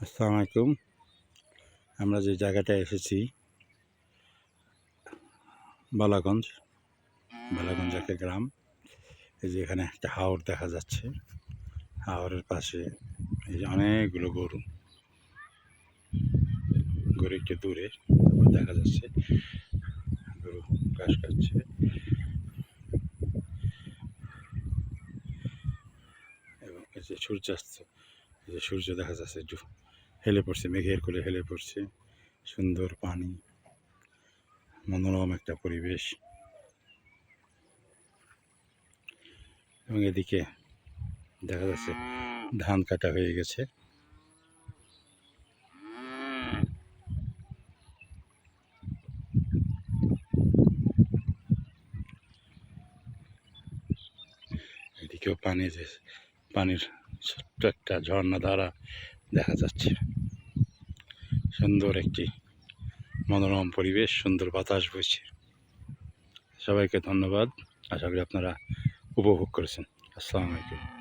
আসসালামু আলাইকুম। আমরা যে জায়গাটায় এসেছি বালাগঞ্জ একটা গ্রাম। এই যে এখানে একটা হাওর দেখা যাচ্ছে। হাওরের পাশে এই যে অনেকগুলো গরু একটু দূরে দেখা যাচ্ছে। গরু ঘাস খাচ্ছে এবং এই যে সূর্যাস্ত, এই যে সূর্য দেখা যাচ্ছে একটু হেলে পড়ছে, মেঘের কোলে হেলে পড়ছে। সুন্দর পানি, মনোরম একটা পরিবেশ। এবং এদিকে দেখা যাচ্ছে ধান কাটা হয়ে গেছে। এদিকেও পানির ছোট্ট একটা ঝর্ণা ধারা দেখা যাচ্ছে। সুন্দর একটি মনোরম পরিবেশ, সুন্দর বাতাস বইছে। সবাইকে ধন্যবাদ। আশা করি আপনারা উপভোগ করেছেন। আসসালামু আলাইকুম।